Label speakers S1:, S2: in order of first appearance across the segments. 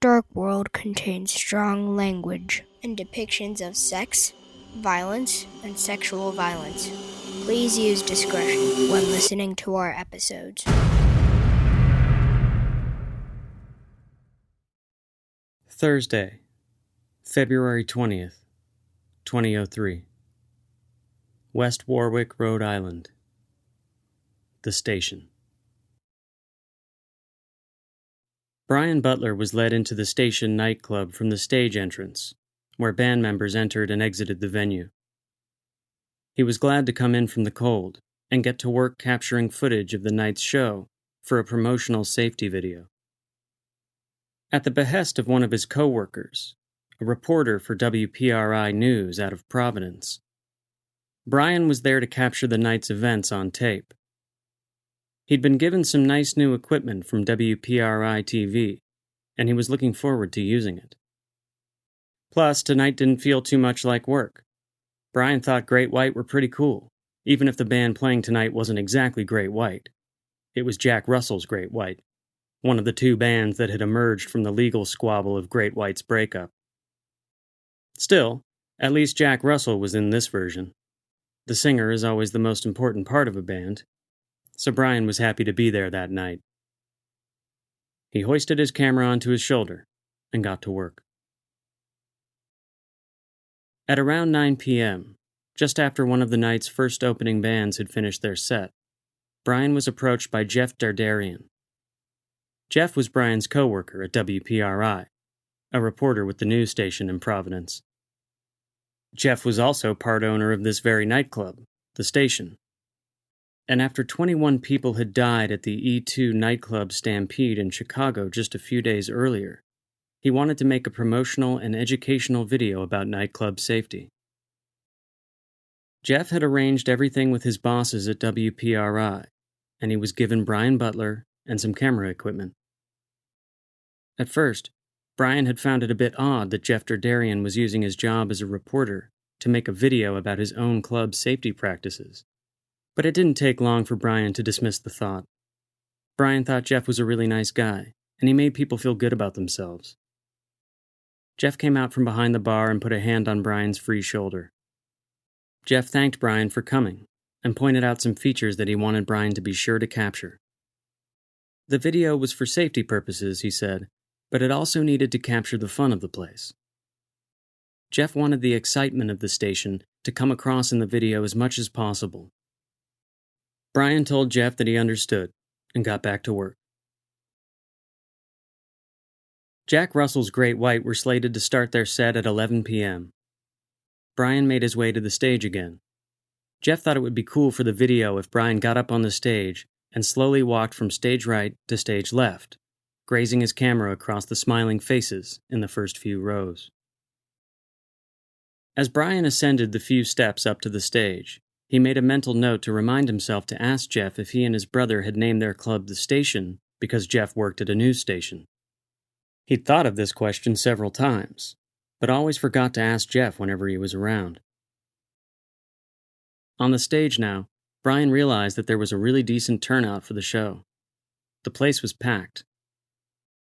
S1: dark world contains strong language and depictions of sex, violence, and sexual violence. Please use discretion when listening to our episodes.
S2: Thursday, February 20th, 2003. West Warwick, Rhode Island. The station. Brian Butler was led into the station nightclub from the stage entrance, where band members entered and exited the venue. He was glad to come in from the cold and get to work capturing footage of the night's show for a promotional safety video. At the behest of one of his co-workers, a reporter for WPRI News out of Providence, Brian was there to capture the night's events on tape. He'd been given some nice new equipment from WPRI TV, and he was looking forward to using it. Plus, tonight didn't feel too much like work. Brian thought Great White were pretty cool, even if the band playing tonight wasn't exactly Great White. It was Jack Russell's Great White, one of the two bands that had emerged from the legal squabble of Great White's breakup. Still, at least Jack Russell was in this version. The singer is always the most important part of a band, so Brian was happy to be there that night. He hoisted his camera onto his shoulder and got to work. At around 9 p.m., just after one of the night's first opening bands had finished their set, Brian was approached by Jeff Darderian. Jeff was Brian's co-worker at WPRI, a reporter with the news station in Providence. Jeff was also part owner of this very nightclub, the station. And after 21 people had died at the E2 nightclub stampede in Chicago just a few days earlier, he wanted to make a promotional and educational video about nightclub safety. Jeff had arranged everything with his bosses at WPRI, and he was given Brian Butler and some camera equipment. At first, Brian had found it a bit odd that Jeff Darderian was using his job as a reporter to make a video about his own club's safety practices. But it didn't take long for Brian to dismiss the thought. Brian thought Jeff was a really nice guy, and he made people feel good about themselves. Jeff came out from behind the bar and put a hand on Brian's free shoulder. Jeff thanked Brian for coming and pointed out some features that he wanted Brian to be sure to capture. The video was for safety purposes, he said, but it also needed to capture the fun of the place. Jeff wanted the excitement of the station to come across in the video as much as possible. Brian told Jeff that he understood and got back to work. Jack Russell's Great White were slated to start their set at 11 p.m. Brian made his way to the stage again. Jeff thought it would be cool for the video if Brian got up on the stage and slowly walked from stage right to stage left, grazing his camera across the smiling faces in the first few rows. As Brian ascended the few steps up to the stage, he made a mental note to remind himself to ask Jeff if he and his brother had named their club The Station because Jeff worked at a news station. He'd thought of this question several times, but always forgot to ask Jeff whenever he was around. On the stage now, Brian realized that there was a really decent turnout for the show. The place was packed.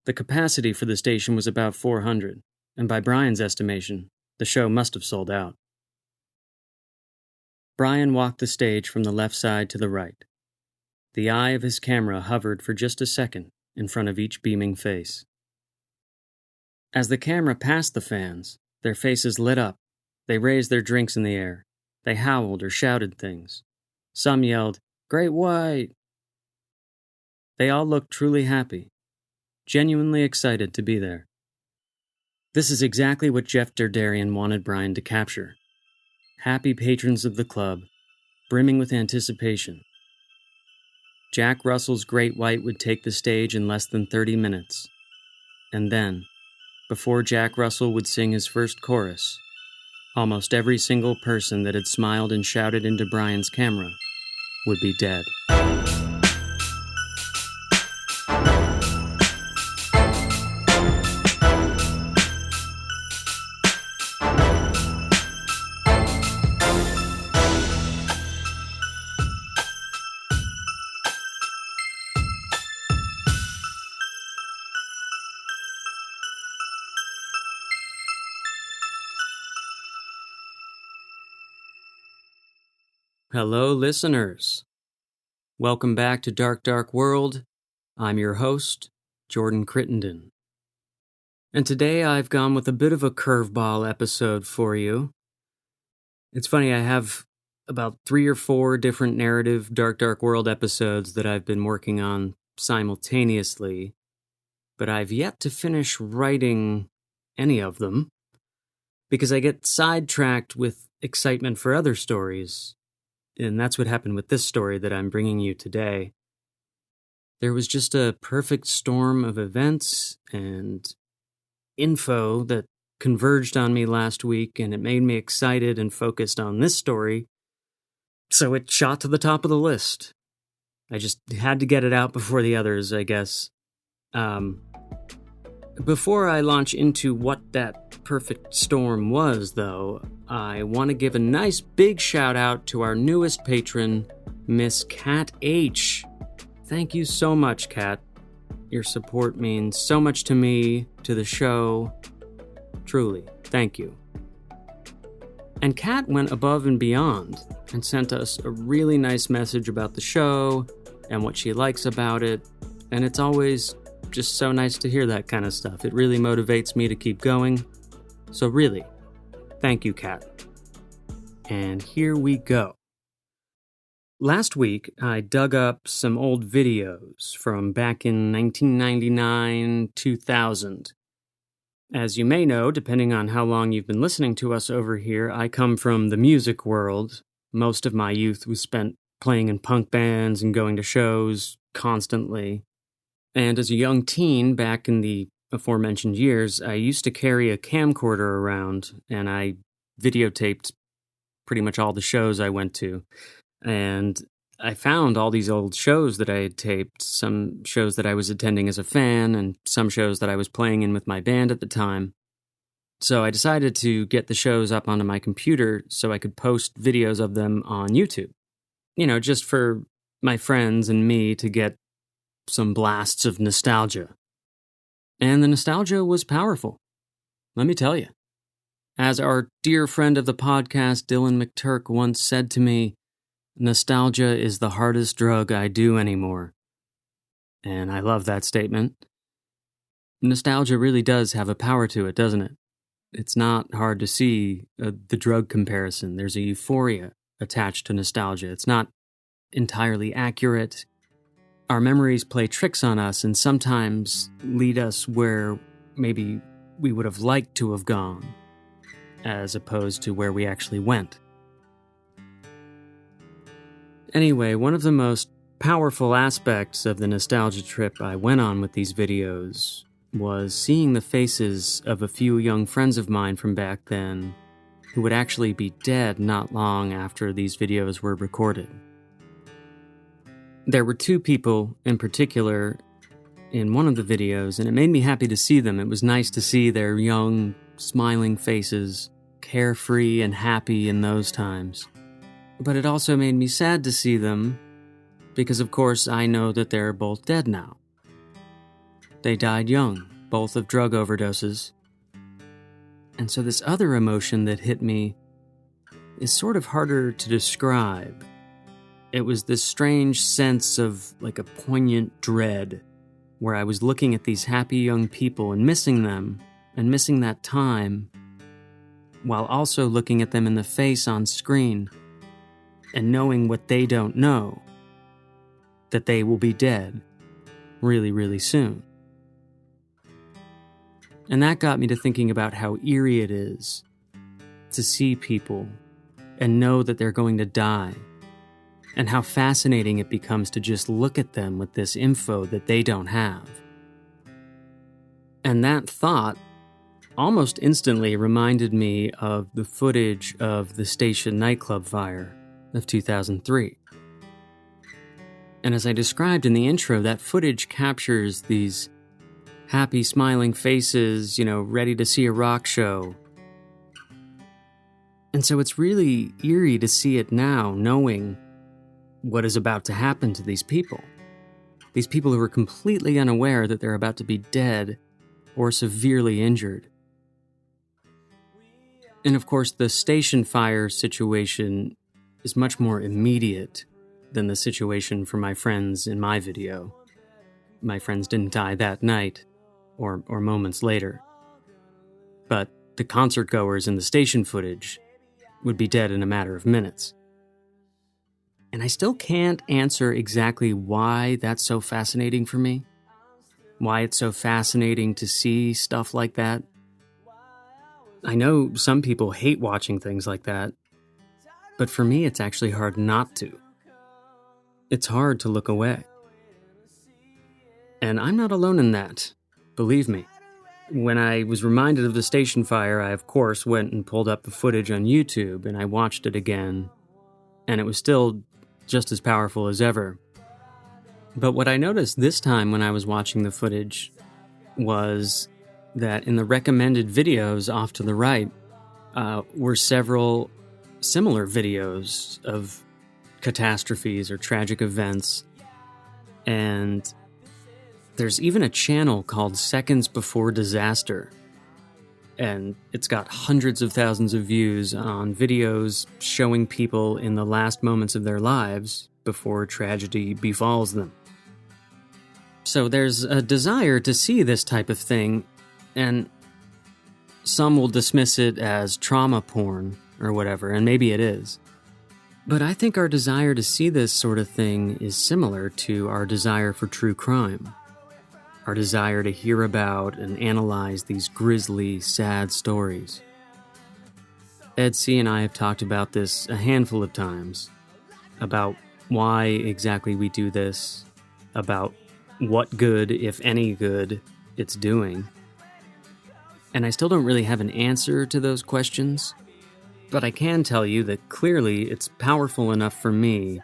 S2: The capacity for the station was about 400, and by Brian's estimation, the show must have sold out. Brian walked the stage from the left side to the right. The eye of his camera hovered for just a second in front of each beaming face. As the camera passed the fans, their faces lit up. They raised their drinks in the air. They howled or shouted things. Some yelled, "Great White!" They all looked truly happy, genuinely excited to be there. This is exactly what Jeff Darderian wanted Brian to capture. Happy patrons of the club, brimming with anticipation. Jack Russell's Great White would take the stage in less than 30 minutes. And then, before Jack Russell would sing his first chorus, almost every single person that had smiled and shouted into Brian's camera would be dead. Hello, listeners. Welcome back to Dark, Dark World. I'm your host, Jordan Crittenden. And today I've gone with a bit of a curveball episode for you. It's funny, I have about 3 or 4 different narrative Dark, Dark World episodes that I've been working on simultaneously, but I've yet to finish writing any of them because I get sidetracked with excitement for other stories. And that's what happened with this story that I'm bringing you today. There was just a perfect storm of events and info that converged on me last week, and it made me excited and focused on this story, so it shot to the top of the list. I just had to get it out before the others, I guess. Before I launch into what that perfect storm was, though, I want to give a nice big shout out to our newest patron, Miss Kat H. Thank you so much, Kat. Your support means so much to me, to the show. Truly, thank you. And Kat went above and beyond and sent us a really nice message about the show and what she likes about it, and it's always just so nice to hear that kind of stuff. It really motivates me to keep going. So really, thank you, Kat. And here we go. Last week, I dug up some old videos from back in 1999-2000. As you may know, depending on how long you've been listening to us over here, I come from the music world. Most of my youth was spent playing in punk bands and going to shows constantly. And as a young teen, back in the aforementioned years, I used to carry a camcorder around, and I videotaped pretty much all the shows I went to. And I found all these old shows that I had taped, some shows that I was attending as a fan, and some shows that I was playing in with my band at the time. So I decided to get the shows up onto my computer so I could post videos of them on YouTube. You know, just for my friends and me to get some blasts of nostalgia. And the nostalgia was powerful, let me tell you. As our dear friend of the podcast, Dylan McTurk, once said to me, nostalgia is the hardest drug I do anymore. And I love that statement. Nostalgia really does have a power to it, doesn't it? It's not hard to see the drug comparison. There's a euphoria attached to nostalgia. It's not entirely accurate. Our memories play tricks on us and sometimes lead us where maybe we would have liked to have gone, as opposed to where we actually went. Anyway, one of the most powerful aspects of the nostalgia trip I went on with these videos was seeing the faces of a few young friends of mine from back then who would actually be dead not long after these videos were recorded. There were 2 people in particular in one of the videos, and it made me happy to see them. It was nice to see their young, smiling faces, carefree and happy in those times. But it also made me sad to see them, because of course I know that they're both dead now. They died young, both of drug overdoses. And so this other emotion that hit me is sort of harder to describe. It was this strange sense of like a poignant dread, where I was looking at these happy young people and missing them, and missing that time, while also looking at them in the face on screen, and knowing what they don't know, that they will be dead really, really soon. And that got me to thinking about how eerie it is to see people and know that they're going to die, and how fascinating it becomes to just look at them with this info that they don't have. And that thought almost instantly reminded me of the footage of the station nightclub fire of 2003. And as I described in the intro, that footage captures these happy, smiling faces, ready to see a rock show. And so it's really eerie to see it now, knowing what is about to happen to these people. These people who are completely unaware that they're about to be dead or severely injured. And of course, the station fire situation is much more immediate than the situation for my friends in my video. My friends didn't die that night, or moments later. But the concert goers in the station footage would be dead in a matter of minutes. And I still can't answer exactly why that's so fascinating for me. Why it's so fascinating to see stuff like that. I know some people hate watching things like that, but for me it's actually hard not to. It's hard to look away. And I'm not alone in that, believe me. When I was reminded of the station fire, I of course went and pulled up the footage on YouTube and I watched it again, and it was still just as powerful as ever. But what I noticed this time when I was watching the footage was that in the recommended videos off to the right were several similar videos of catastrophes or tragic events. And there's even a channel called Seconds Before Disaster. And it's got hundreds of thousands of views on videos showing people in the last moments of their lives before tragedy befalls them. So there's a desire to see this type of thing, and some will dismiss it as trauma porn or whatever, and maybe it is. But I think our desire to see this sort of thing is similar to our desire for true crime. Our desire to hear about and analyze these grisly, sad stories. Ed C. and I have talked about this a handful of times, about why exactly we do this, about what good, if any good, it's doing. And I still don't really have an answer to those questions, but I can tell you that clearly it's powerful enough for me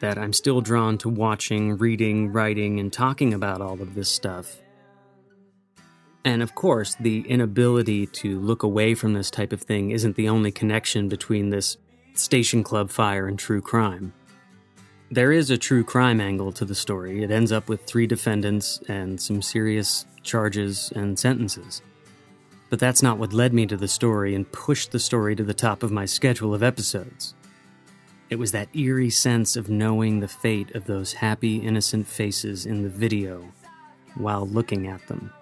S2: that I'm still drawn to watching, reading, writing, and talking about all of this stuff. And of course, the inability to look away from this type of thing isn't the only connection between this station club fire and true crime. There is a true crime angle to the story. It ends up with 3 defendants and some serious charges and sentences. But that's not what led me to the story and pushed the story to the top of my schedule of episodes. It was that eerie sense of knowing the fate of those happy, innocent faces in the video while looking at them.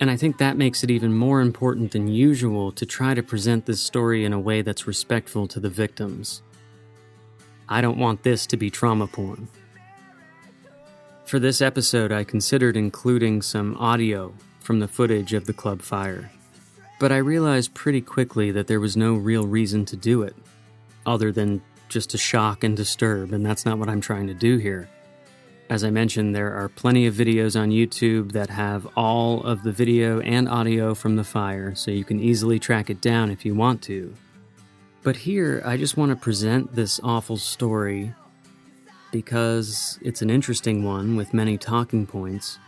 S2: And I think that makes it even more important than usual to try to present this story in a way that's respectful to the victims. I don't want this to be trauma porn. For this episode, I considered including some audio from the footage of the club fire, but I realized pretty quickly that there was no real reason to do it, other than just to shock and disturb, and that's not what I'm trying to do here. As I mentioned, there are plenty of videos on YouTube that have all of the video and audio from the fire, so you can easily track it down if you want to. But here, I just want to present this awful story because it's an interesting one with many talking points,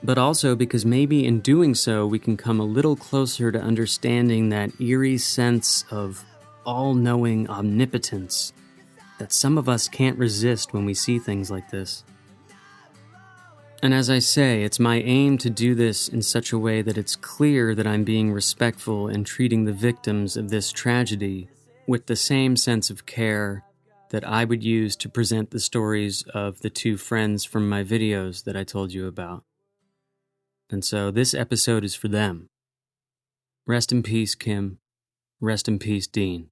S2: but also because maybe in doing so, we can come a little closer to understanding that eerie sense of all-knowing omnipotence that some of us can't resist when we see things like this. And as I say, it's my aim to do this in such a way that it's clear that I'm being respectful and treating the victims of this tragedy with the same sense of care that I would use to present the stories of the 2 friends from my videos that I told you about. And so this episode is for them. Rest in peace, Kim. Rest in peace, Dean.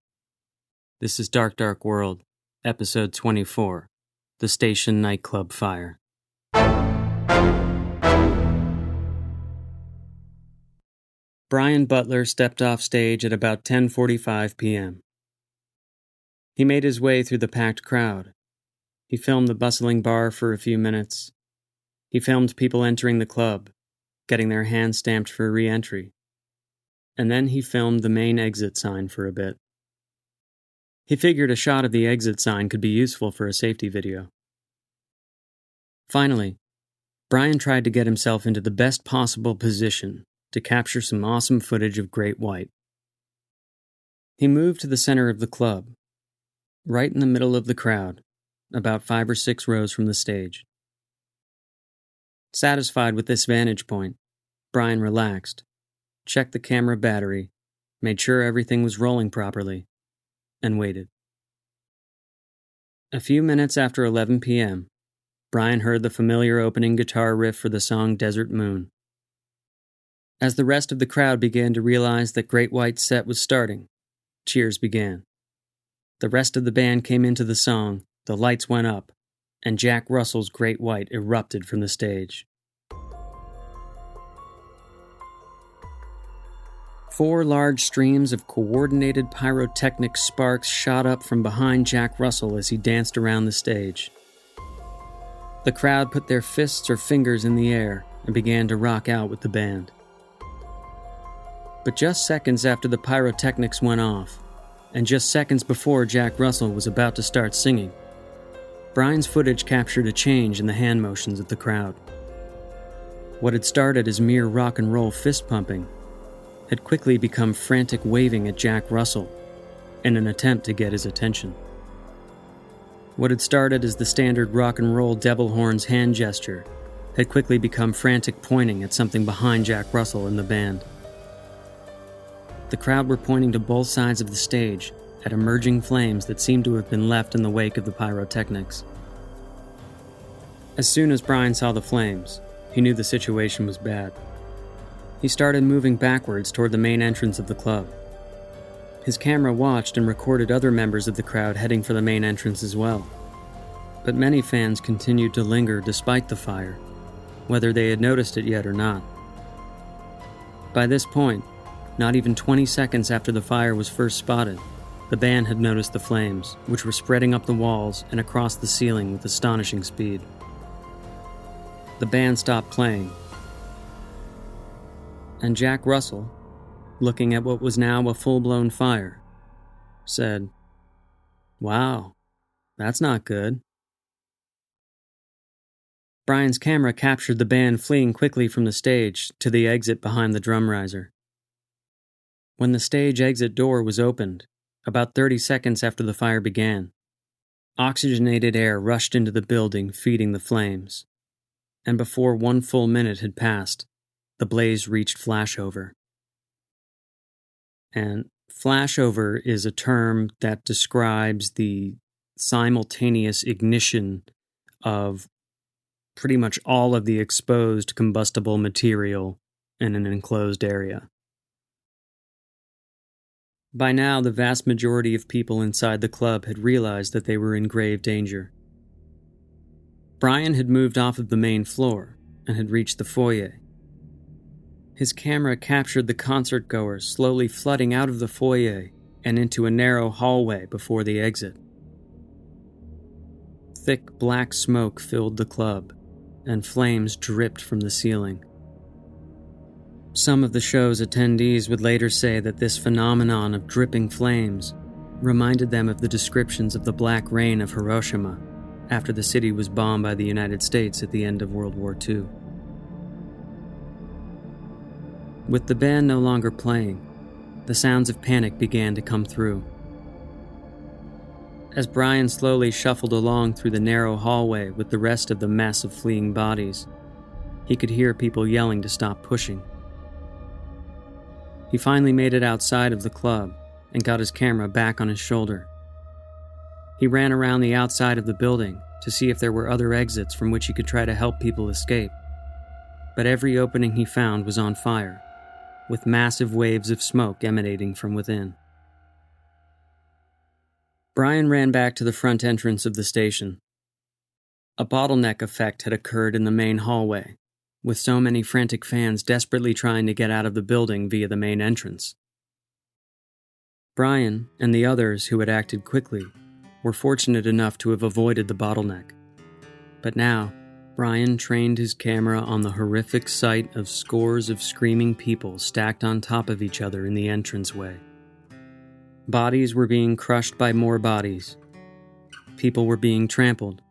S2: This is Dark Dark World, episode 24, The Station Nightclub Fire. Brian Butler stepped off stage at about 10:45 p.m. He made his way through the packed crowd. He filmed the bustling bar for a few minutes. He filmed people entering the club, getting their hands stamped for re-entry. And then he filmed the main exit sign for a bit. He figured a shot of the exit sign could be useful for a safety video. Finally, Brian tried to get himself into the best possible position to capture some awesome footage of Great White. He moved to the center of the club, right in the middle of the crowd, about 5 or 6 rows from the stage. Satisfied with this vantage point, Brian relaxed, checked the camera battery, made sure everything was rolling properly, and waited. A few minutes after 11 p.m., Brian heard the familiar opening guitar riff for the song Desert Moon. As the rest of the crowd began to realize that Great White's set was starting, cheers began. The rest of the band came into the song, the lights went up, and Jack Russell's Great White erupted from the stage. 4 large streams of coordinated pyrotechnic sparks shot up from behind Jack Russell as he danced around the stage. The crowd put their fists or fingers in the air and began to rock out with the band. But just seconds after the pyrotechnics went off, and just seconds before Jack Russell was about to start singing, Brian's footage captured a change in the hand motions of the crowd. What had started as mere rock and roll fist pumping had quickly become frantic waving at Jack Russell in an attempt to get his attention. What had started as the standard rock and roll devil horns hand gesture had quickly become frantic pointing at something behind Jack Russell and the band. The crowd were pointing to both sides of the stage at emerging flames that seemed to have been left in the wake of the pyrotechnics. As soon as Brian saw the flames, he knew the situation was bad. He started moving backwards toward the main entrance of the club. His camera watched and recorded other members of the crowd heading for the main entrance as well. But many fans continued to linger despite the fire, whether they had noticed it yet or not. By this point, not even 20 seconds after the fire was first spotted, the band had noticed the flames, which were spreading up the walls and across the ceiling with astonishing speed. The band stopped playing, and Jack Russell, looking at what was now a full-blown fire, said, "Wow, that's not good." Brian's camera captured the band fleeing quickly from the stage to the exit behind the drum riser. When the stage exit door was opened, about 30 seconds after the fire began, oxygenated air rushed into the building, feeding the flames. And before 1 full minute had passed, the blaze reached flashover. And flashover is a term that describes the simultaneous ignition of pretty much all of the exposed combustible material in an enclosed area. By now, the vast majority of people inside the club had realized that they were in grave danger. Brian had moved off of the main floor and had reached the foyer. His camera captured the concert-goers slowly flooding out of the foyer and into a narrow hallway before the exit. Thick black smoke filled the club, and flames dripped from the ceiling. Some of the show's attendees would later say that this phenomenon of dripping flames reminded them of the descriptions of the Black Rain of Hiroshima after the city was bombed by the United States at the end of World War II. With the band no longer playing, the sounds of panic began to come through. As Brian slowly shuffled along through the narrow hallway with the rest of the mess of fleeing bodies, he could hear people yelling to stop pushing. He finally made it outside of the club and got his camera back on his shoulder. He ran around the outside of the building to see if there were other exits from which he could try to help people escape. But every opening he found was on fire, with massive waves of smoke emanating from within. Brian ran back to the front entrance of the station. A bottleneck effect had occurred in the main hallway, with so many frantic fans desperately trying to get out of the building via the main entrance. Brian and the others who had acted quickly were fortunate enough to have avoided the bottleneck. But now, Brian trained his camera on the horrific sight of scores of screaming people stacked on top of each other in the entranceway. Bodies were being crushed by more bodies. People were being trampled.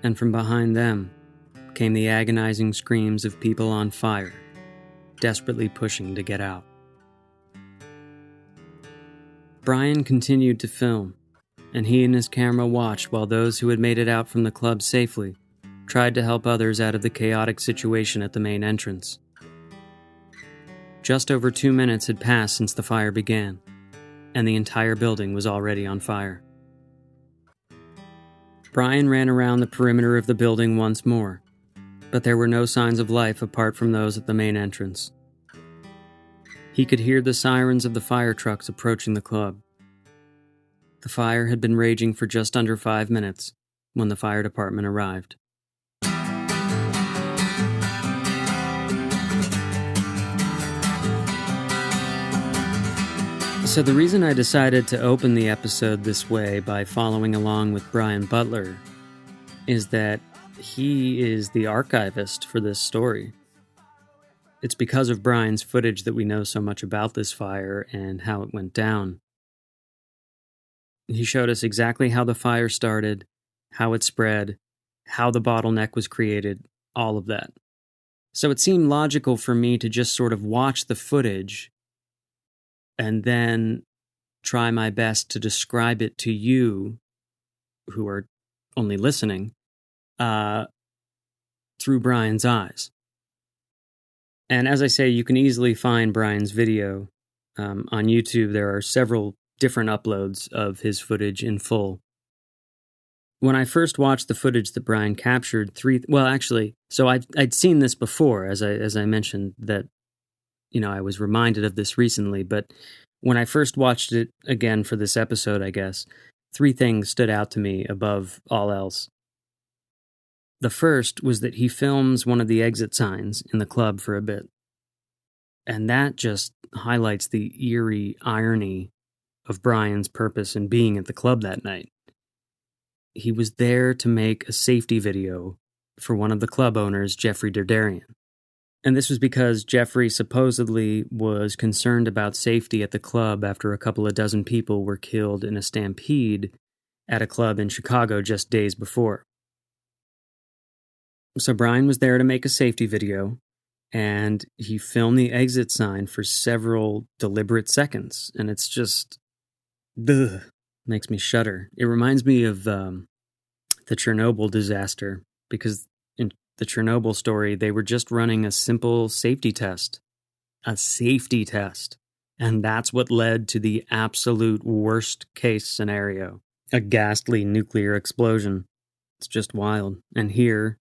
S2: And from behind them came the agonizing screams of people on fire, desperately pushing to get out. Brian continued to film, and he and his camera watched while those who had made it out from the club safely tried to help others out of the chaotic situation at the main entrance. Just over 2 minutes had passed since the fire began, and the entire building was already on fire. Brian ran around the perimeter of the building once more, but there were no signs of life apart from those at the main entrance. He could hear the sirens of the fire trucks approaching the club. The fire had been raging for just under 5 minutes when the fire department arrived. So the reason I decided to open the episode this way by following along with Brian Butler is that he is the archivist for this story. It's because of Brian's footage that we know so much about this fire and how it went down. He showed us exactly how the fire started, how it spread, how the bottleneck was created, all of that. So it seemed logical for me to just sort of watch the footage and then try my best to describe it to you, who are only listening, through Brian's eyes. And as I say, you can easily find Brian's video. On YouTube, there are several different uploads of his footage in full. When I first watched the footage that Brian captured, I'd seen this before, as I mentioned, that I was reminded of this recently, but when I first watched it again for this episode, I guess, 3 things stood out to me above all else. The first was that he films one of the exit signs in the club for a bit. And that just highlights the eerie irony of Brian's purpose in being at the club that night. He was there to make a safety video for one of the club owners, Jeffrey Darderian. And this was because Jeffrey supposedly was concerned about safety at the club after a couple of dozen people were killed in a stampede at a club in Chicago just days before. So Brian was there to make a safety video, and he filmed the exit sign for several deliberate seconds, and it's just, makes me shudder. It reminds me of the Chernobyl disaster, because in the Chernobyl story, they were just running a simple safety test. A safety test. And that's what led to the absolute worst case scenario. A ghastly nuclear explosion. It's just wild. And here,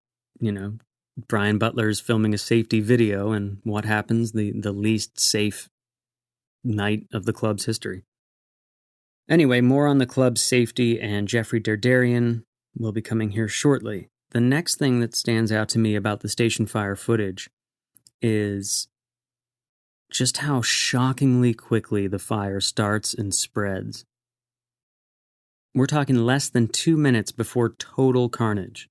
S2: Brian Butler's filming a safety video, and what happens? The least safe night of the club's history. Anyway, more on the club's safety and Jeffrey Darderian will be coming here shortly. The next thing that stands out to me about the station fire footage is just how shockingly quickly the fire starts and spreads. We're talking less than 2 minutes before total carnage.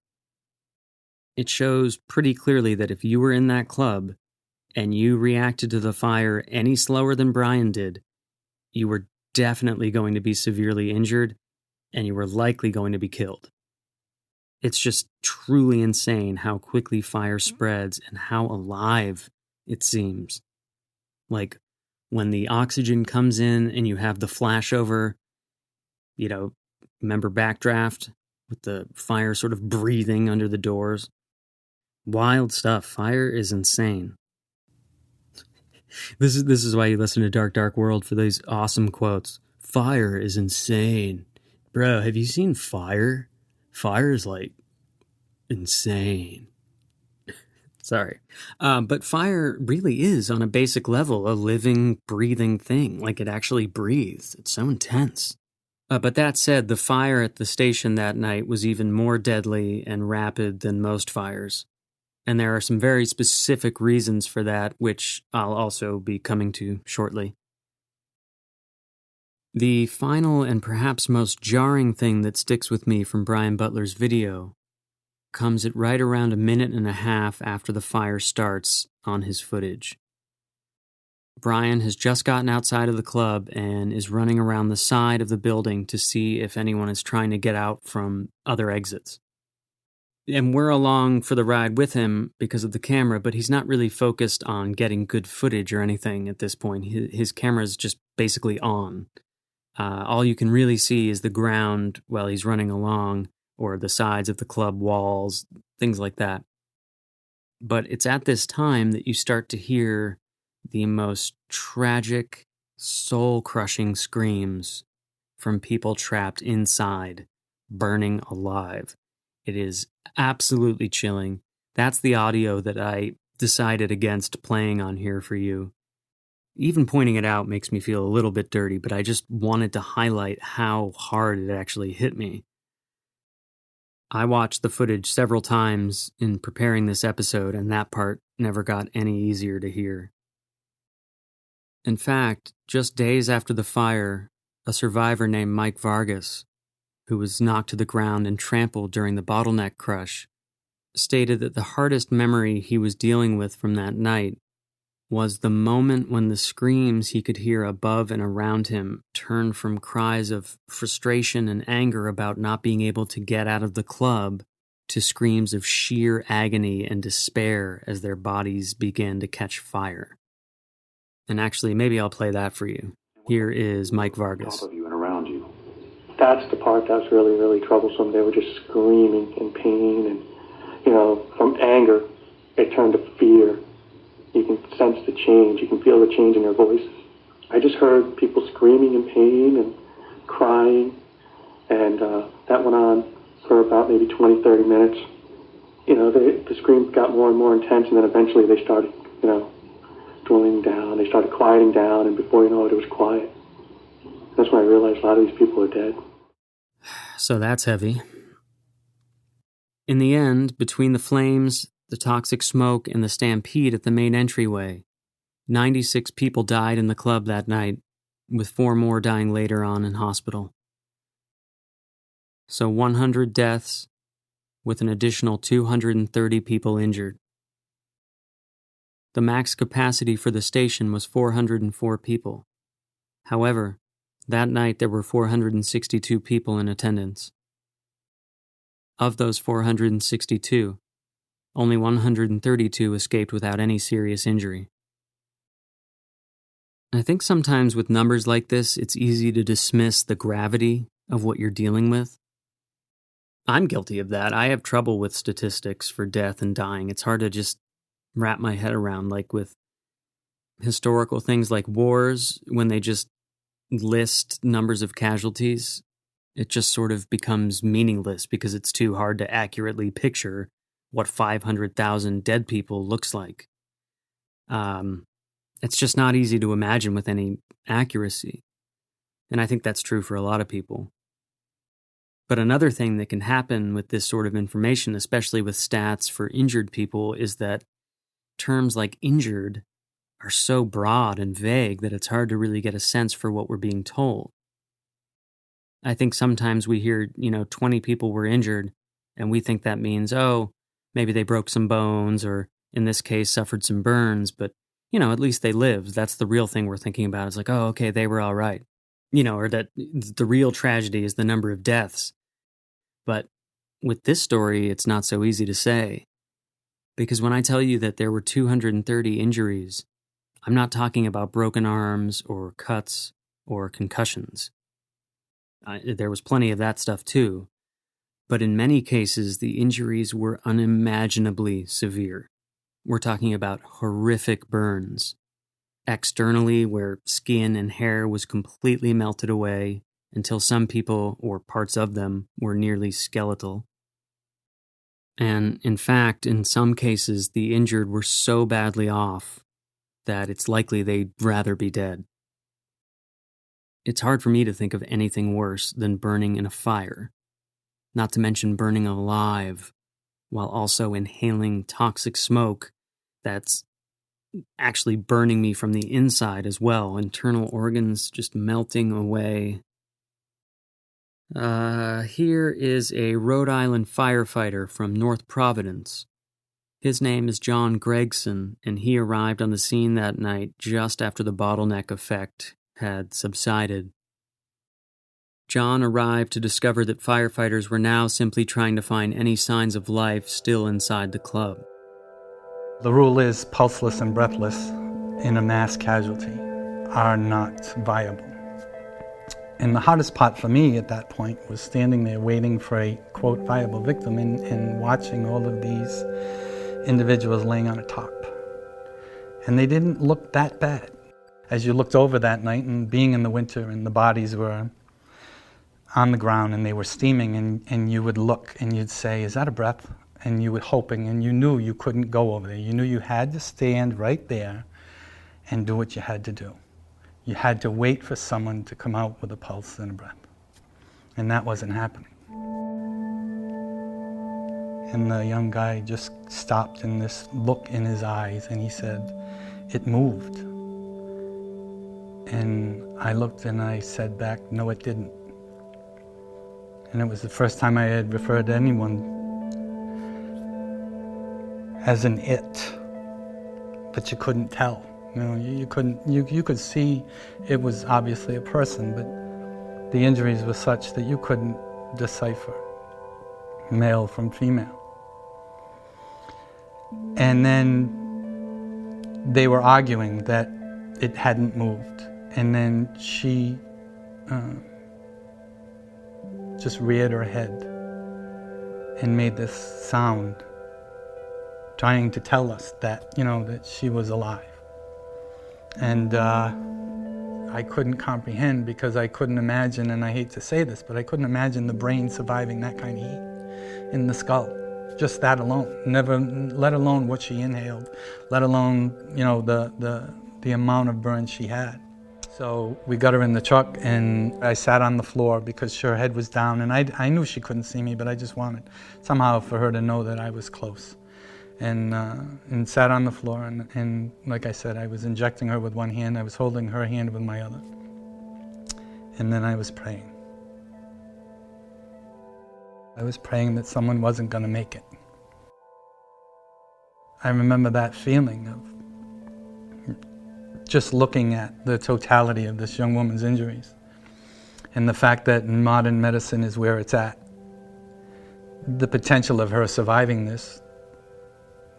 S2: It shows pretty clearly that if you were in that club and you reacted to the fire any slower than Brian did, you were definitely going to be severely injured and you were likely going to be killed. It's just truly insane how quickly fire spreads and how alive it seems. Like when the oxygen comes in and you have the flashover, remember Backdraft with the fire sort of breathing under the doors? Wild stuff. Fire is insane. This is why you listen to Dark Dark World for these awesome quotes. Fire is insane. Bro, have you seen Fire? Fire is insane. Sorry. But fire really is, on a basic level, a living, breathing thing. Like it actually breathes. It's so intense. But that said, the fire at the station that night was even more deadly and rapid than most fires. And there are some very specific reasons for that, which I'll also be coming to shortly. The final and perhaps most jarring thing that sticks with me from Brian Butler's video comes at right around 1.5 minutes after the fire starts on his footage. Brian has just gotten outside of the club and is running around the side of the building to see if anyone is trying to get out from other exits. And we're along for the ride with him because of the camera, but he's not really focused on getting good footage or anything at this point. His camera's just basically on. All you can really see is the ground while he's running along, or the sides of the club walls, things like that. But it's at this time that you start to hear the most tragic soul-crushing screams from people trapped inside, burning alive. It is absolutely chilling. That's the audio that I decided against playing on here for you. Even pointing it out makes me feel a little bit dirty, but I just wanted to highlight how hard it actually hit me. I watched the footage several times in preparing this episode, and that part never got any easier to hear. In fact, just days after the fire, a survivor named Mike Vargas, who was knocked to the ground and trampled during the bottleneck crush, stated that the hardest memory he was dealing with from that night was the moment when the screams he could hear above and around him turned from cries of frustration and anger about not being able to get out of the club to screams of sheer agony and despair as their bodies began to catch fire. And actually, maybe I'll play that for you. Here is Mike Vargas.
S3: Top of you and around you.
S4: That's the part that's really, really troublesome. They were just screaming in pain and, from anger, it turned to fear. You can sense the change. You can feel the change in their voices. I just heard people screaming in pain and crying, and that went on for about maybe 20, 30 minutes. The screams got more and more intense, and then eventually they started, dwindling down. They started quieting down, and before you know it, it was quiet. That's when I realized a lot of these people are dead.
S2: So that's heavy. In the end, between the flames, the toxic smoke, and the stampede at the main entryway, 96 people died in the club that night, with 4 more dying later on in hospital. So 100 deaths, with an additional 230 people injured. The max capacity for the station was 404 people. However, that night there were 462 people in attendance. Of those 462, only 132 escaped without any serious injury. I think sometimes with numbers like this, it's easy to dismiss the gravity of what you're dealing with. I'm guilty of that. I have trouble with statistics for death and dying. It's hard to just wrap my head around, like with historical things like wars, when they just list numbers of casualties, it just sort of becomes meaningless because it's too hard to accurately picture what 500,000 dead people looks like. It's just not easy to imagine with any accuracy. And I think that's true for a lot of people. But another thing that can happen with this sort of information, especially with stats for injured people, is that terms like injured are so broad and vague that it's hard to really get a sense for what we're being told. I think sometimes we hear, 20 people were injured, and we think that means, maybe they broke some bones, or in this case, suffered some burns, but, at least they lived. That's the real thing we're thinking about. It's like, okay, they were all right. Or that the real tragedy is the number of deaths. But with this story, it's not so easy to say. Because when I tell you that there were 230 injuries, I'm not talking about broken arms or cuts or concussions. There was plenty of that stuff too. But in many cases, the injuries were unimaginably severe. We're talking about horrific burns. Externally, where skin and hair was completely melted away until some people, or parts of them, were nearly skeletal. And in fact, in some cases, the injured were so badly off that it's likely they'd rather be dead. It's hard for me to think of anything worse than burning in a fire, not to mention burning alive, while also inhaling toxic smoke that's actually burning me from the inside as well, internal organs just melting away. Here is a Rhode Island firefighter from North Providence. His name is John Gregson, and he arrived on the scene that night just after the bottleneck effect had subsided. John arrived to discover that firefighters were now simply trying to find any signs of life still inside the club.
S5: The rule is pulseless and breathless in a mass casualty are not viable. And the hardest part for me at that point was standing there waiting for a, quote, viable victim and watching all of these individuals laying on a top. And they didn't look that bad. as you looked over that night, and being in the winter and the bodies were on the ground and they were steaming, and you would look and you'd say, is that a breath? And you were hoping, and you knew you couldn't go over there. You knew you had to stand right there and do what you had to do. You had to wait for someone to come out with a pulse and a breath. And that wasn't happening. And the young guy just stopped in this look in his eyes, and he said, it moved. And I looked and I said back, no, it didn't. And it was the first time I had referred to anyone as an it, but you couldn't tell. You know, you could see it was obviously a person, but the injuries were such that you couldn't decipher male from female. And then they were arguing that it hadn't moved. And then she just reared her head and made this sound, trying to tell us that, that she was alive. And I couldn't comprehend, because I couldn't imagine, and I hate to say this, but I couldn't imagine the brain surviving that kind of heat in the skull. Just that alone. Never, let alone what she inhaled, let alone, the amount of burn she had. So we got her in the truck, and I sat on the floor because her head was down, and I knew she couldn't see me, but I just wanted somehow for her to know that I was close. And sat on the floor, and like I said, I was injecting her with one hand, I was holding her hand with my other. And then I was praying. I was praying that someone wasn't going to make it. I remember that feeling of just looking at the totality of this young woman's injuries, and the fact that modern medicine is where it's at. The potential of her surviving this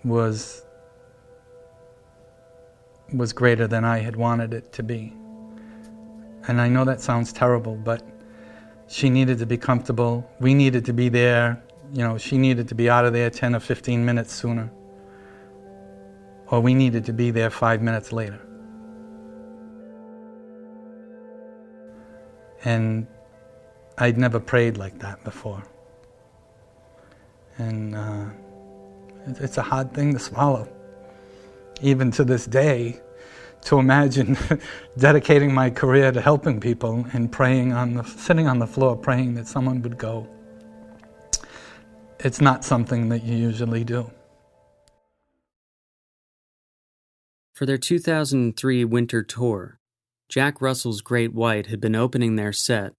S5: was greater than I had wanted it to be. And I know that sounds terrible, but she needed to be comfortable. We needed to be there. She needed to be out of there 10 or 15 minutes sooner. Or we needed to be there 5 minutes later. And I'd never prayed like that before. And it's a hard thing to swallow, even to this day, to imagine dedicating my career to helping people and sitting on the floor praying that someone would go. It's not something that you usually do.
S2: For their 2003 winter tour, Jack Russell's Great White had been opening their set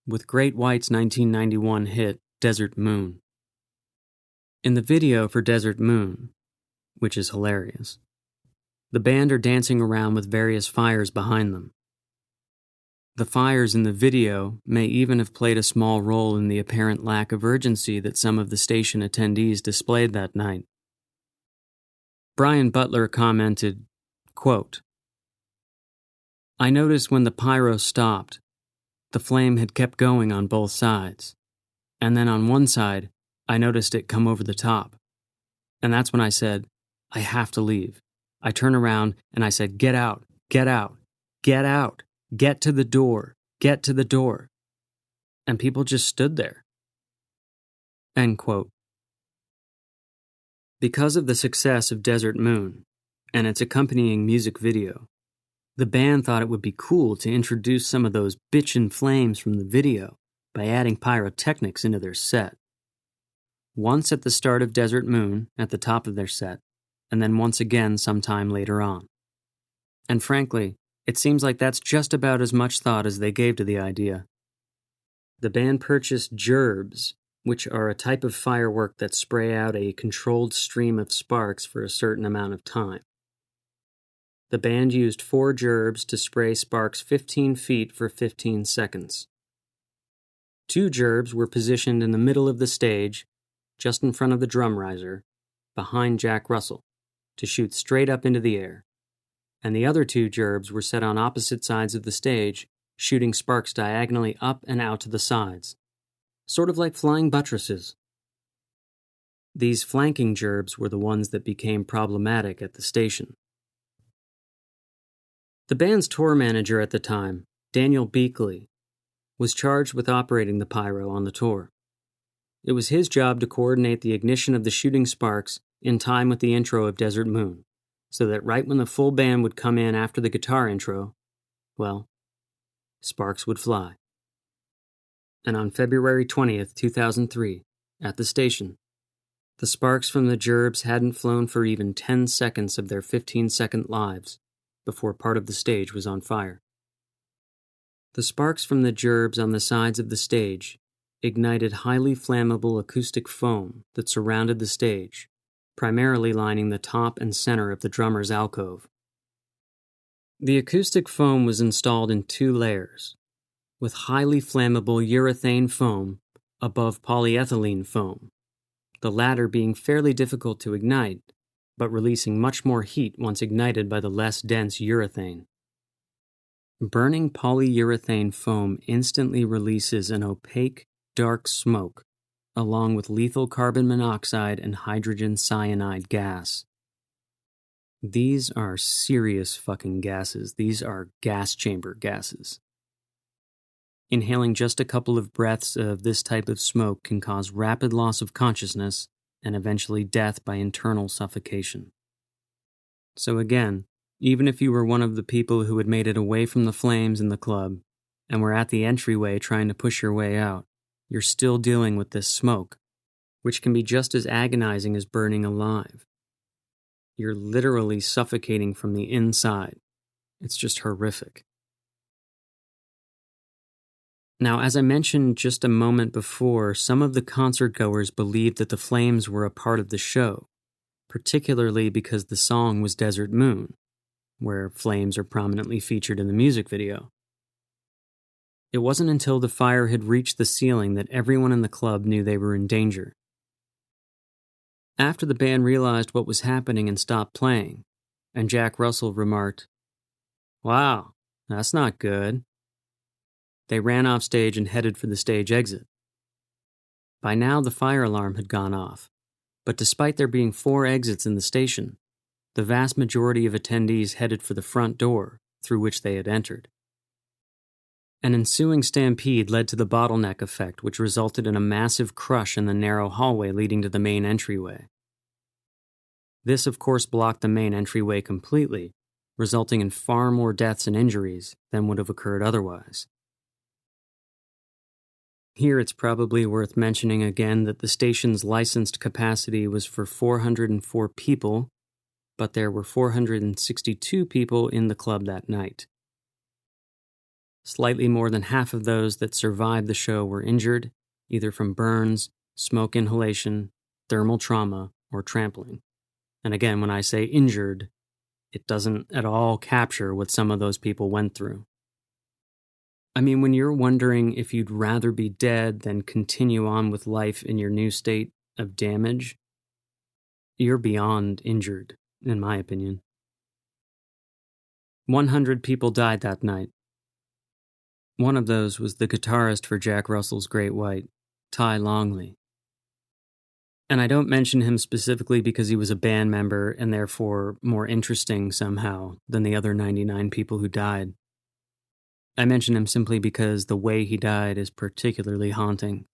S2: with Great White's 1991 hit, Desert Moon. In the video for Desert Moon, which is hilarious, the band are dancing around with various fires behind them. The fires in the video may even have played a small role in the apparent lack of urgency that some of the station attendees displayed that night. Brian Butler commented, quote, I noticed when the pyro stopped, the flame had kept going on both sides, and then on one side, I noticed it come over the top. And that's when I said, I have to leave. I turn around and I said, get out, get out, get out, get to the door, get to the door. And people just stood there. End quote. Because of the success of Desert Moon and its accompanying music video, the band thought it would be cool to introduce some of those bitchin' flames from the video by adding pyrotechnics into their set. Once at the start of Desert Moon, at the top of their set, and then once again sometime later on. And frankly, it seems like that's just about as much thought as they gave to the idea. The band purchased gerbs, which are a type of firework that spray out a controlled stream of sparks for a certain amount of time. The band used 4 gerbs to spray sparks 15 feet for 15 seconds. 2 gerbs were positioned in the middle of the stage, just in front of the drum riser, behind Jack Russell, to shoot straight up into the air, and the other 2 gerbs were set on opposite sides of the stage, shooting sparks diagonally up and out to the sides, sort of like flying buttresses. These flanking gerbs were the ones that became problematic at the station. The band's tour manager at the time, Daniel Beakley, was charged with operating the pyro on the tour. It was his job to coordinate the ignition of the shooting sparks in time with the intro of Desert Moon, so that right when the full band would come in after the guitar intro, well, sparks would fly. And on February 20th, 2003, at the station, the sparks from the gerbs hadn't flown for even 10 seconds of their 15-second lives before part of the stage was on fire. The sparks from the gerbs on the sides of the stage ignited highly flammable acoustic foam that surrounded the stage, primarily lining the top and center of the drummer's alcove. The acoustic foam was installed in 2 layers, with highly flammable urethane foam above polyethylene foam, the latter being fairly difficult to ignite, but releasing much more heat once ignited by the less dense urethane. Burning polyurethane foam instantly releases an opaque, dark smoke, along with lethal carbon monoxide and hydrogen cyanide gas. These are serious fucking gases. These are gas chamber gases. Inhaling just a couple of breaths of this type of smoke can cause rapid loss of consciousness and eventually death by internal suffocation. So again, even if you were one of the people who had made it away from the flames in the club and were at the entryway trying to push your way out, you're still dealing with this smoke, which can be just as agonizing as burning alive. You're literally suffocating from the inside. It's just horrific. Now, as I mentioned just a moment before, some of the concert-goers believed that the flames were a part of the show, particularly because the song was Desert Moon, where flames are prominently featured in the music video. It wasn't until the fire had reached the ceiling that everyone in the club knew they were in danger. After the band realized what was happening and stopped playing, and Jack Russell remarked, "Wow, that's not good," they ran off stage and headed for the stage exit. By now, the fire alarm had gone off, but despite there being 4 exits in the station, the vast majority of attendees headed for the front door through which they had entered. An ensuing stampede led to the bottleneck effect, which resulted in a massive crush in the narrow hallway leading to the main entryway. This, of course, blocked the main entryway completely, resulting in far more deaths and injuries than would have occurred otherwise. Here it's probably worth mentioning again that the station's licensed capacity was for 404 people, but there were 462 people in the club that night. Slightly more than half of those that survived the show were injured, either from burns, smoke inhalation, thermal trauma, or trampling. And again, when I say injured, it doesn't at all capture what some of those people went through. I mean, when you're wondering if you'd rather be dead than continue on with life in your new state of damage, you're beyond injured, in my opinion. 100 people died that night. One of those was the guitarist for Jack Russell's Great White, Ty Longley. And I don't mention him specifically because he was a band member and therefore more interesting somehow than the other 99 people who died. I mention him simply because the way he died is particularly haunting.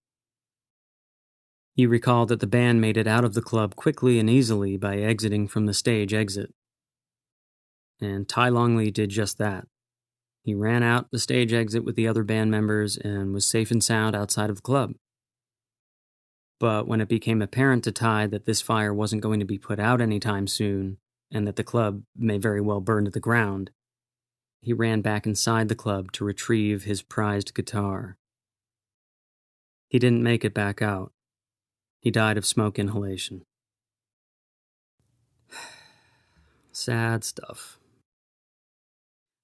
S2: You recall that the band made it out of the club quickly and easily by exiting from the stage exit. And Ty Longley did just that. He ran out the stage exit with the other band members and was safe and sound outside of the club. But when it became apparent to Ty that this fire wasn't going to be put out anytime soon, and that the club may very well burn to the ground, he ran back inside the club to retrieve his prized guitar. He didn't make it back out. He died of smoke inhalation. Sad stuff.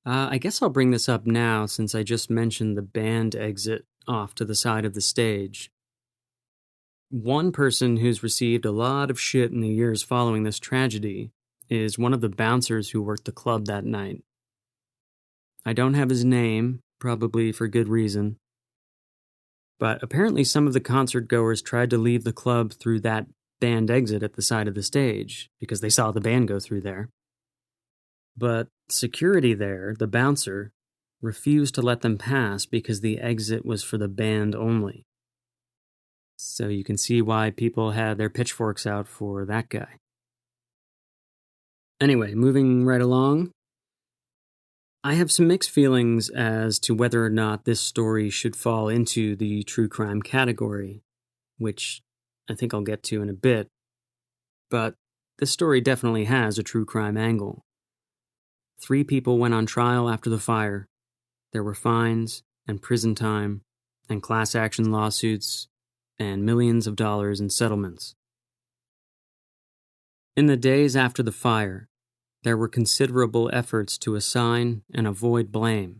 S2: I guess I'll bring this up now since I just mentioned the band exit off to the side of the stage. One person who's received a lot of shit in the years following this tragedy is one of the bouncers who worked the club that night. I don't have his name, probably for good reason. But apparently some of the concert goers tried to leave the club through that band exit at the side of the stage because they saw the band go through there. But security there, the bouncer, refused to let them pass because the exit was for the band only. So you can see why people had their pitchforks out for that guy. Anyway, moving right along. I have some mixed feelings as to whether or not this story should fall into the true crime category, which I think I'll get to in a bit. But this story definitely has a true crime angle. 3 people went on trial after the fire. There were fines and prison time and class action lawsuits and millions of dollars in settlements. In the days after the fire, there were considerable efforts to assign and avoid blame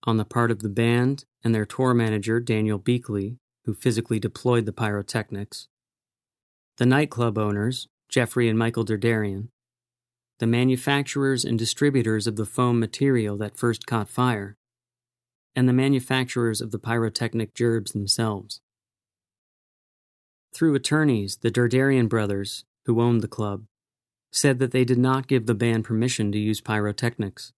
S2: on the part of the band and their tour manager, Daniel Beakley, who physically deployed the pyrotechnics, the nightclub owners, Jeffrey and Michael Darderian, the manufacturers and distributors of the foam material that first caught fire, and the manufacturers of the pyrotechnic gerbs themselves. Through attorneys, the Darderian brothers, who owned the club, said that they did not give the band permission to use pyrotechnics.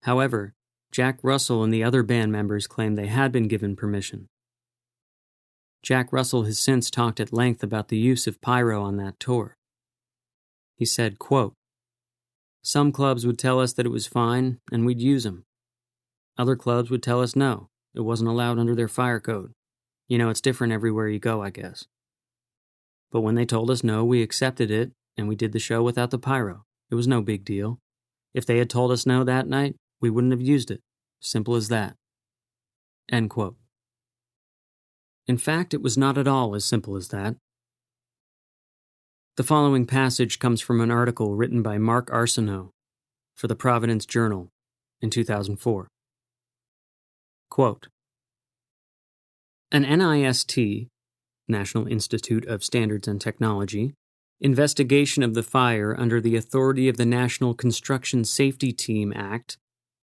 S2: However, Jack Russell and the other band members claimed they had been given permission. Jack Russell has since talked at length about the use of pyro on that tour. He said, quote, "Some clubs would tell us that it was fine and we'd use them. Other clubs would tell us no, it wasn't allowed under their fire code. You know, it's different everywhere you go, I guess. But when they told us no, we accepted it and we did the show without the pyro. It was no big deal. If they had told us no that night, we wouldn't have used it. Simple as that." End quote. In fact, it was not at all as simple as that. The following passage comes from an article written by Mark Arsenault for the Providence Journal in 2004. Quote, "An NIST, National Institute of Standards and Technology, investigation of the fire under the authority of the National Construction Safety Team Act,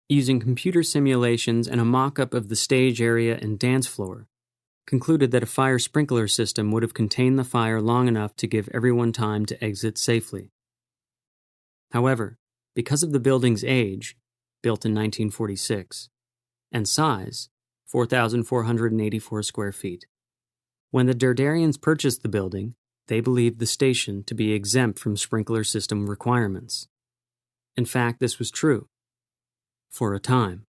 S2: using computer simulations and a mock-up of the stage area and dance floor, concluded that a fire sprinkler system would have contained the fire long enough to give everyone time to exit safely. However, because of the building's age, built in 1946, and size, 4,484 square feet, when the Darderians purchased the building, they believed the station to be exempt from sprinkler system requirements. In fact, this was true. For a time.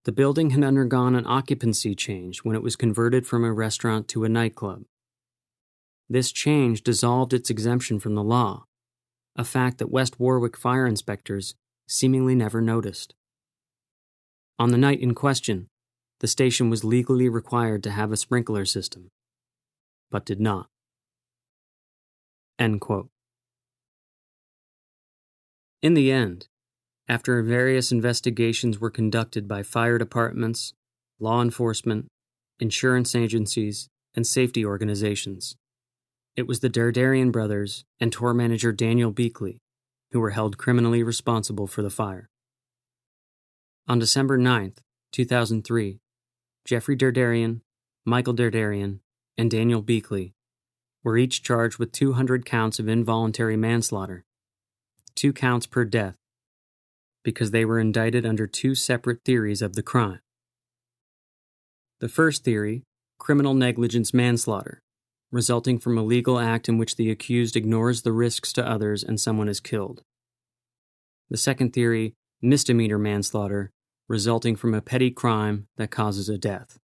S2: The building had undergone an occupancy change when it was converted from a restaurant to a nightclub. This change dissolved its exemption from the law, a fact that West Warwick fire inspectors seemingly never noticed. On the night in question, the station was legally required to have a sprinkler system, but did not." End quote. In the end, after various investigations were conducted by fire departments, law enforcement, insurance agencies, and safety organizations, it was the Darderian brothers and tour manager Daniel Beakley who were held criminally responsible for the fire. On December 9th, 2003, Jeffrey Darderian, Michael Darderian, and Daniel Beakley were each charged with 200 counts of involuntary manslaughter, 2 counts per death, because they were indicted under 2 separate theories of the crime. The first theory, criminal negligence manslaughter, resulting from a legal act in which the accused ignores the risks to others and someone is killed. The second theory, misdemeanor manslaughter, resulting from a petty crime that causes a death.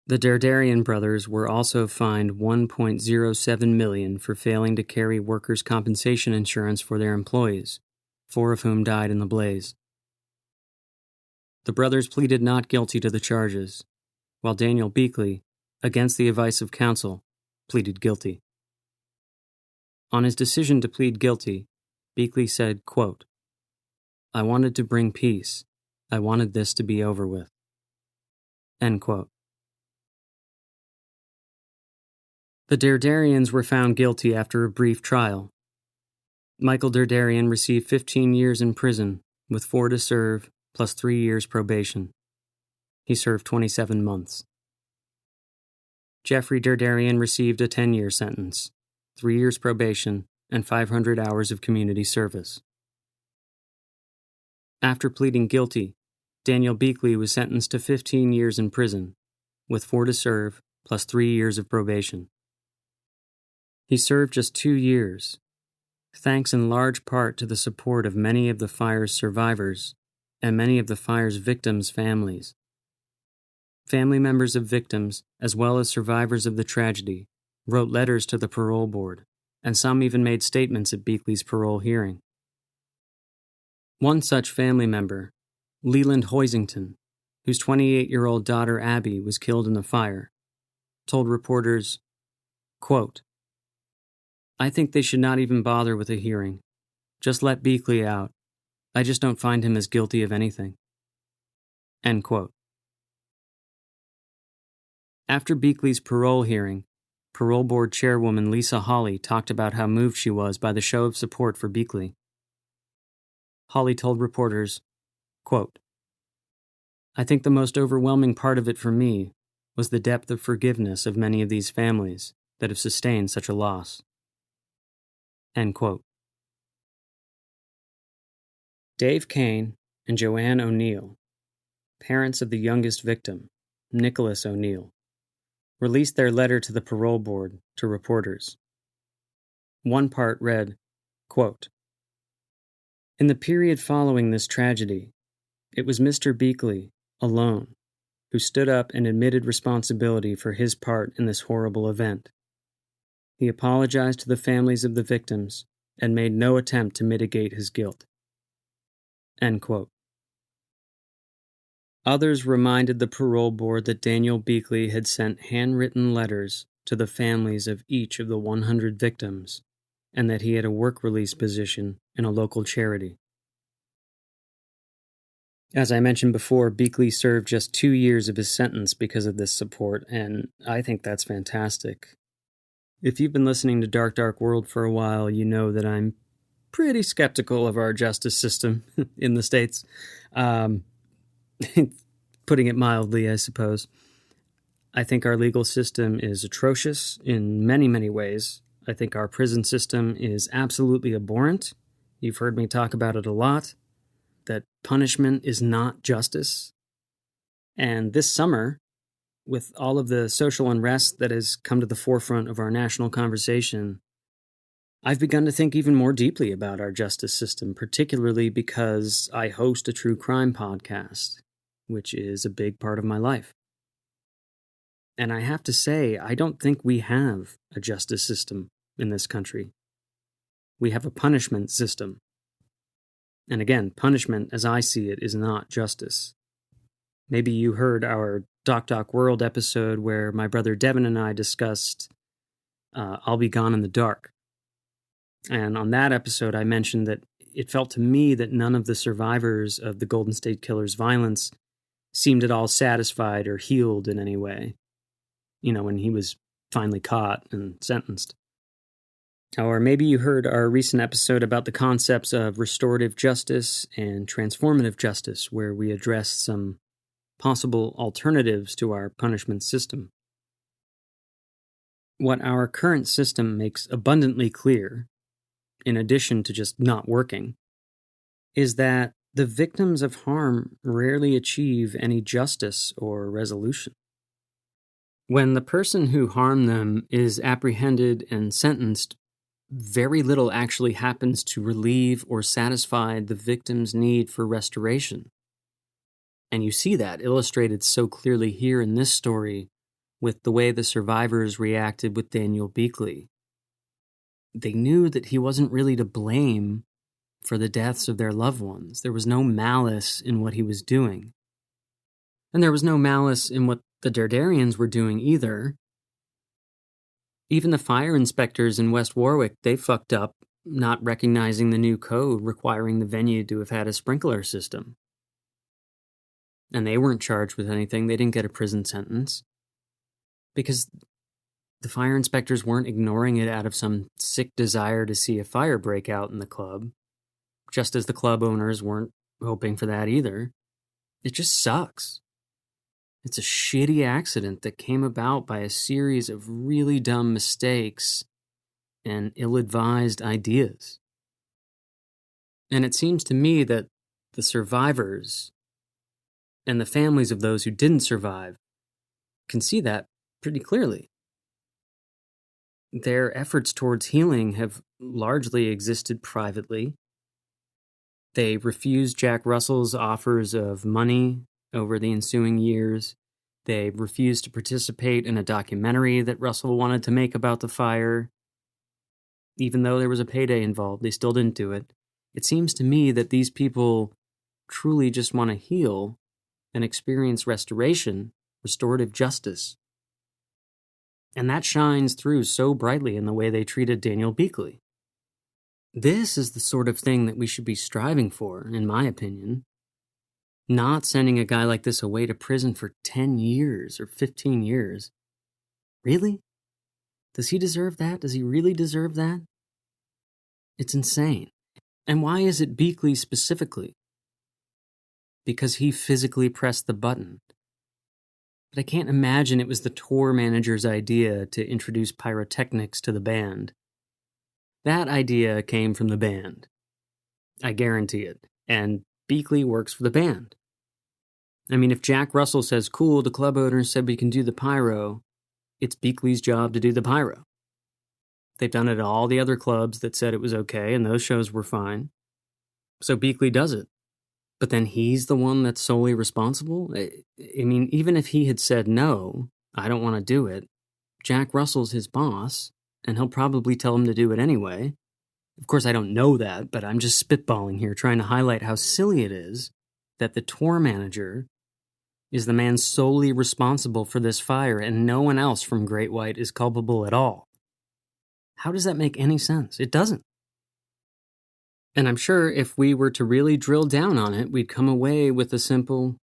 S2: The Darderian brothers were also fined $1.07 million for failing to carry workers' compensation insurance for their employees, 4 of whom died in the blaze. The brothers pleaded not guilty to the charges, while Daniel Beakley, against the advice of counsel, pleaded guilty. On his decision to plead guilty, Beakley said, quote, "I wanted to bring peace. I wanted this to be over with." End quote. The Darderians were found guilty after a brief trial. Michael Darderian received 15 years in prison, with 4 to serve, plus 3 years probation. He served 27 months. Jeffrey Darderian received a 10-year sentence, 3 years probation, and 500 hours of community service. After pleading guilty, Daniel Beakley was sentenced to 15 years in prison, with 4 to serve, plus 3 years of probation. He served just 2 years, thanks in large part to the support of many of the fire's survivors and many of the fire's victims' families. Family members of victims, as well as survivors of the tragedy, wrote letters to the parole board, and some even made statements at Beakley's parole hearing. One such family member, Leland Hoisington, whose 28-year-old daughter Abby was killed in the fire, told reporters, quote, "I think they should not even bother with a hearing. Just let Beakley out. I just don't find him as guilty of anything." End quote. After Beakley's parole hearing, parole board chairwoman Lisa Hawley talked about how moved she was by the show of support for Beakley. Hawley told reporters, quote, "I think the most overwhelming part of it for me was the depth of forgiveness of many of these families that have sustained such a loss." End quote. Dave Kane and Joanne O'Neill, parents of the youngest victim, Nicholas O'Neill, released their letter to the parole board to reporters. One part read, quote, "In the period following this tragedy, it was Mr. Beakley, alone, who stood up and admitted responsibility for his part in this horrible event. He apologized to the families of the victims and made no attempt to mitigate his guilt." End quote. Others reminded the parole board that Daniel Beakley had sent handwritten letters to the families of each of the 100 victims, and that he had a work release position in a local charity. As I mentioned before, Beakley served just 2 years of his sentence because of this support, and I think that's fantastic. If you've been listening to Dark Dark World for a while, you know that I'm pretty skeptical of our justice system in the States. Putting it mildly, I suppose. I think our legal system is atrocious in many, many ways. I think our prison system is absolutely abhorrent. You've heard me talk about it a lot, that punishment is not justice. And this summer, with all of the social unrest that has come to the forefront of our national conversation, I've begun to think even more deeply about our justice system, particularly because I host a true crime podcast, which is a big part of my life. And I have to say, I don't think we have a justice system in this country. We have a punishment system. And again, punishment, as I see it, is not justice. Maybe you heard our Doc Doc World episode where my brother Devin and I discussed I'll Be Gone in the Dark. And on that episode, I mentioned that it felt to me that none of the survivors of the Golden State Killer's violence seemed at all satisfied or healed in any way, when he was finally caught and sentenced. Or maybe you heard our recent episode about the concepts of restorative justice and transformative justice, where we addressed some possible alternatives to our punishment system. What our current system makes abundantly clear, in addition to just not working, is that the victims of harm rarely achieve any justice or resolution. When the person who harmed them is apprehended and sentenced, very little actually happens to relieve or satisfy the victim's need for restoration. And you see that illustrated so clearly here in this story with the way the survivors reacted with Daniel Beakley. They knew that he wasn't really to blame for the deaths of their loved ones. There was no malice in what he was doing. And there was no malice in what the Darderians were doing either. Even the fire inspectors in West Warwick, they fucked up, not recognizing the new code requiring the venue to have had a sprinkler system. And they weren't charged with anything. They didn't get a prison sentence. Because the fire inspectors weren't ignoring it out of some sick desire to see a fire break out in the club, just as the club owners weren't hoping for that either. It just sucks. It's a shitty accident that came about by a series of really dumb mistakes and ill-advised ideas. And it seems to me that the survivors and the families of those who didn't survive can see that pretty clearly. Their efforts towards healing have largely existed privately. They refused Jack Russell's offers of money over the ensuing years. They refused to participate in a documentary that Russell wanted to make about the fire. Even though there was a payday involved, they still didn't do it. It seems to me that these people truly just want to heal and experience restoration, restorative justice. And that shines through so brightly in the way they treated Daniel Beakley. This is the sort of thing that we should be striving for, in my opinion. Not sending a guy like this away to prison for 10 years or 15 years. Really? Does he deserve that? Does he really deserve that? It's insane. And why is it Beakley specifically? Because he physically pressed the button. But I can't imagine it was the tour manager's idea to introduce pyrotechnics to the band. That idea came from the band. I guarantee it. And Beakley works for the band. I mean, if Jack Russell says, cool, the club owner said we can do the pyro, it's Beakley's job to do the pyro. They've done it at all the other clubs that said it was okay, and those shows were fine. So Beakley does it. But then he's the one that's solely responsible? I mean, even if he had said, no, I don't want to do it, Jack Russell's his boss, and he'll probably tell him to do it anyway. Of course, I don't know that, but I'm just spitballing here, trying to highlight how silly it is that the tour manager is the man solely responsible for this fire, and no one else from Great White is culpable at all. How does that make any sense? It doesn't. And I'm sure if we were to really drill down on it, we'd come away with a simple,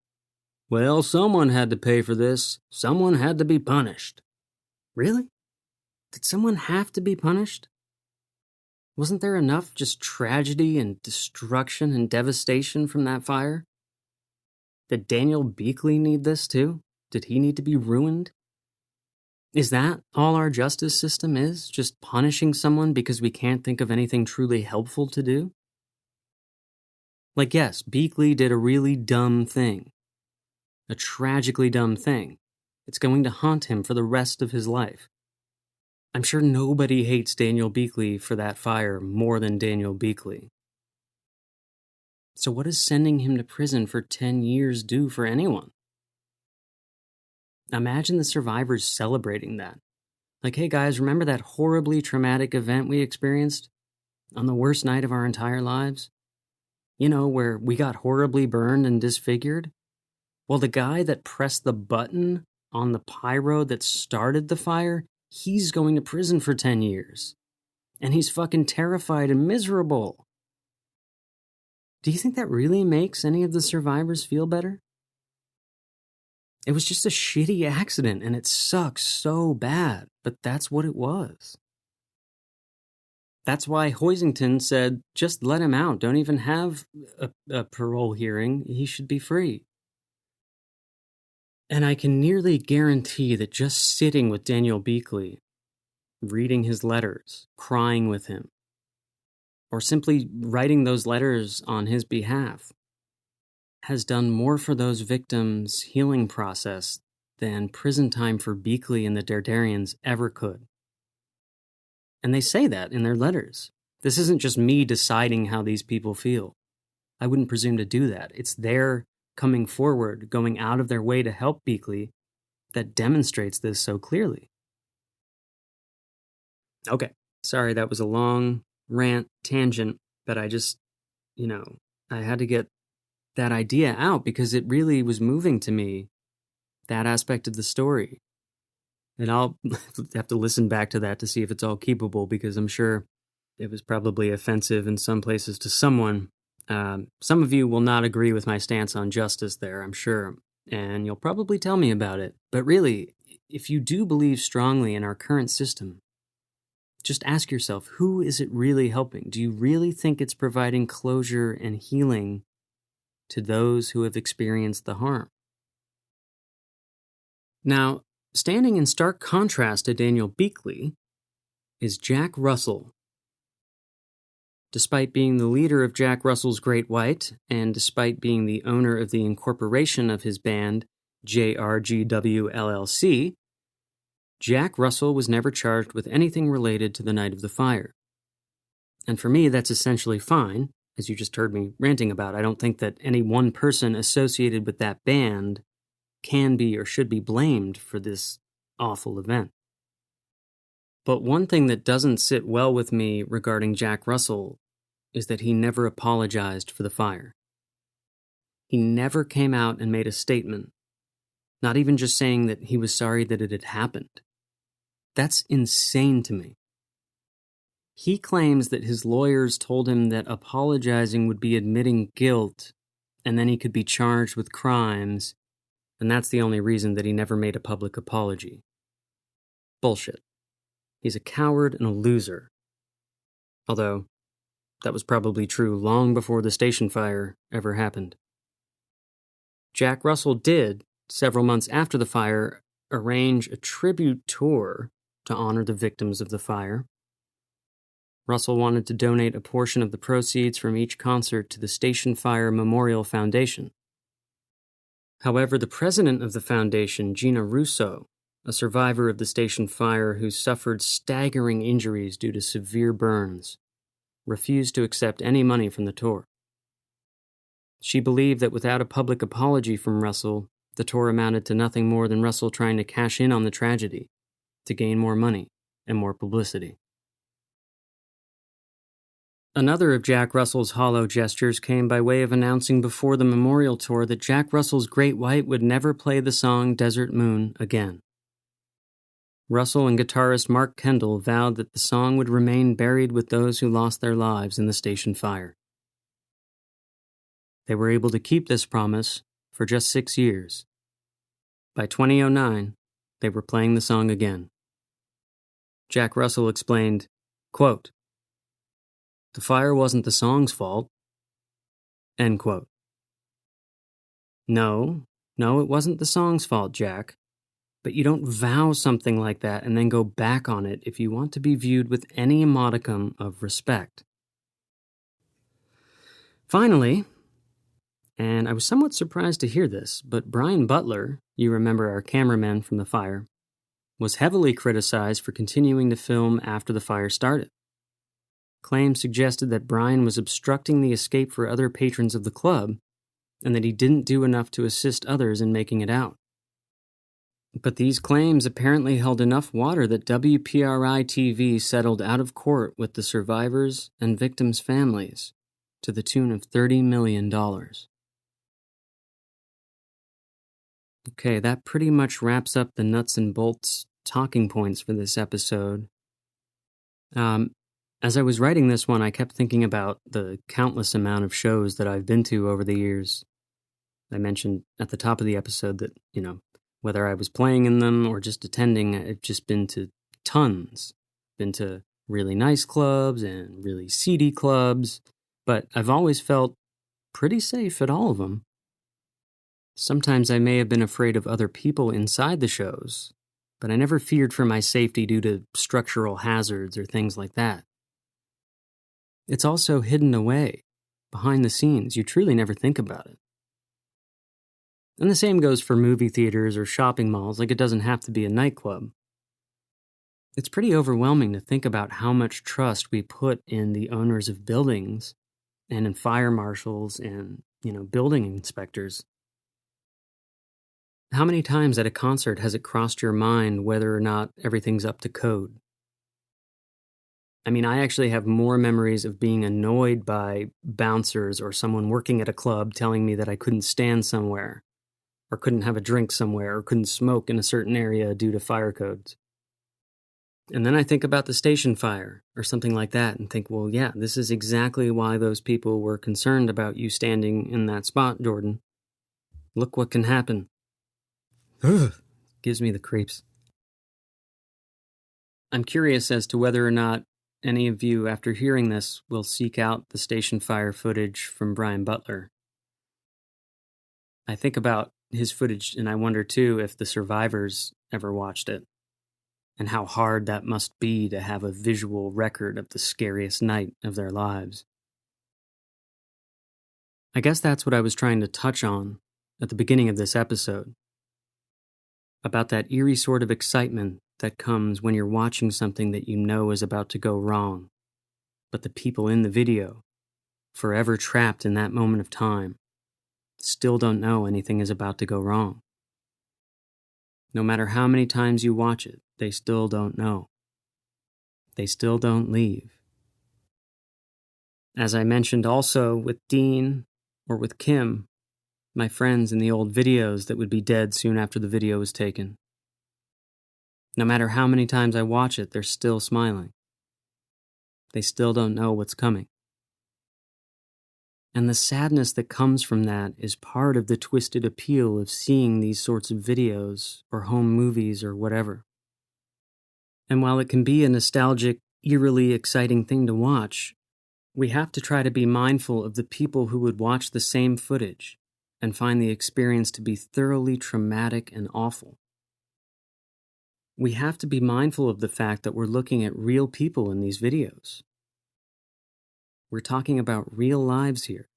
S2: well, someone had to pay for this. Someone had to be punished. Really? Did someone have to be punished? Wasn't there enough just tragedy and destruction and devastation from that fire? Did Daniel Beakley need this too? Did he need to be ruined? Is that all our justice system is? Just punishing someone because we can't think of anything truly helpful to do? Like, yes, Beakley did a really dumb thing. A tragically dumb thing. It's going to haunt him for the rest of his life. I'm sure nobody hates Daniel Beakley for that fire more than Daniel Beakley. So what does sending him to prison for 10 years do for anyone? Imagine the survivors celebrating that. Like, hey guys, remember that horribly traumatic event we experienced on the worst night of our entire lives? You know, where we got horribly burned and disfigured? Well, the guy that pressed the button on the pyro that started the fire, he's going to prison for 10 years. And he's fucking terrified and miserable. Do you think that really makes any of the survivors feel better? It was just a shitty accident, and it sucks so bad, but that's what it was. That's why Hoisington said, just let him out. Don't even have a parole hearing. He should be free. And I can nearly guarantee that just sitting with Daniel Beakley, reading his letters, crying with him, or simply writing those letters on his behalf, has done more for those victims' healing process than prison time for Beakley and the Darderians ever could. And they say that in their letters. This isn't just me deciding how these people feel. I wouldn't presume to do that. It's their coming forward, going out of their way to help Beakley, that demonstrates this so clearly. Okay, sorry that was a long rant tangent, but I just, I had to get that idea out because it really was moving to me, that aspect of the story. And I'll have to listen back to that to see if it's all keepable, because I'm sure it was probably offensive in some places to someone. Some of you will not agree with my stance on justice there, I'm sure, and you'll probably tell me about it. But really, if you do believe strongly in our current system, just ask yourself, who is it really helping? Do you really think it's providing closure and healing to those who have experienced the harm? Now, standing in stark contrast to Daniel Beakley, is Jack Russell. Despite being the leader of Jack Russell's Great White, and despite being the owner of the incorporation of his band, JRGW LLC, Jack Russell was never charged with anything related to the night of the fire. And for me, that's essentially fine, as you just heard me ranting about. I don't think that any one person associated with that band can be or should be blamed for this awful event. But one thing that doesn't sit well with me regarding Jack Russell is that he never apologized for the fire. He never came out and made a statement, not even just saying that he was sorry that it had happened. That's insane to me. He claims that his lawyers told him that apologizing would be admitting guilt, and then he could be charged with crimes, and that's the only reason that he never made a public apology. Bullshit. He's a coward and a loser. Although, that was probably true long before the station fire ever happened. Jack Russell did, several months after the fire, arrange a tribute tour to honor the victims of the fire. Russell wanted to donate a portion of the proceeds from each concert to the Station Fire Memorial Foundation. However, the president of the foundation, Gina Russo, a survivor of the station fire who suffered staggering injuries due to severe burns, refused to accept any money from the tour. She believed that without a public apology from Russell, the tour amounted to nothing more than Russell trying to cash in on the tragedy, to gain more money and more publicity. Another of Jack Russell's hollow gestures came by way of announcing before the memorial tour that Jack Russell's Great White would never play the song Desert Moon again. Russell and guitarist Mark Kendall vowed that the song would remain buried with those who lost their lives in the station fire. They were able to keep this promise for just 6 years. By 2009, they were playing the song again. Jack Russell explained, quote, "The fire wasn't the song's fault." End quote. No, it wasn't the song's fault, Jack. But you don't vow something like that and then go back on it if you want to be viewed with any modicum of respect. Finally, and I was somewhat surprised to hear this, but Brian Butler, you remember our cameraman from the fire, was heavily criticized for continuing to film after the fire started. Claims suggested that Brian was obstructing the escape for other patrons of the club, and that he didn't do enough to assist others in making it out. But these claims apparently held enough water that WPRI-TV settled out of court with the survivors and victims' families to the tune of $30 million. Okay, that pretty much wraps up the nuts and bolts talking points for this episode. As I was writing this one, I kept thinking about the countless amount of shows that I've been to over the years. I mentioned at the top of the episode that, whether I was playing in them or just attending, I've just been to tons. Been to really nice clubs and really seedy clubs, but I've always felt pretty safe at all of them. Sometimes I may have been afraid of other people inside the shows, but I never feared for my safety due to structural hazards or things like that. It's also hidden away, behind the scenes. You truly never think about it. And the same goes for movie theaters or shopping malls, like it doesn't have to be a nightclub. It's pretty overwhelming to think about how much trust we put in the owners of buildings and in fire marshals and, building inspectors. How many times at a concert has it crossed your mind whether or not everything's up to code? I actually have more memories of being annoyed by bouncers or someone working at a club telling me that I couldn't stand somewhere, or couldn't have a drink somewhere, or couldn't smoke in a certain area due to fire codes. And then I think about the station fire, or something like that, and think, well, yeah, this is exactly why those people were concerned about you standing in that spot, Jordan. Look what can happen. Ugh, gives me the creeps. I'm curious as to whether or not any of you, after hearing this, will seek out the station fire footage from Brian Butler. I think about his footage, and I wonder, too, if the survivors ever watched it. and how hard that must be to have a visual record of the scariest night of their lives. I guess that's what I was trying to touch on at the beginning of this episode, about that eerie sort of excitement that comes when you're watching something that you know is about to go wrong, but the people in the video, forever trapped in that moment of time, still don't know anything is about to go wrong. No matter how many times you watch it, they still don't know. They still don't leave. As I mentioned also with Dean or with Kim, my friends in the old videos that would be dead soon after the video was taken. No matter how many times I watch it, they're still smiling. They still don't know what's coming. And the sadness that comes from that is part of the twisted appeal of seeing these sorts of videos or home movies or whatever. And while it can be a nostalgic, eerily exciting thing to watch, we have to try to be mindful of the people who would watch the same footage and find the experience to be thoroughly traumatic and awful. We have to be mindful of the fact that we're looking at real people in these videos. We're talking about real lives here.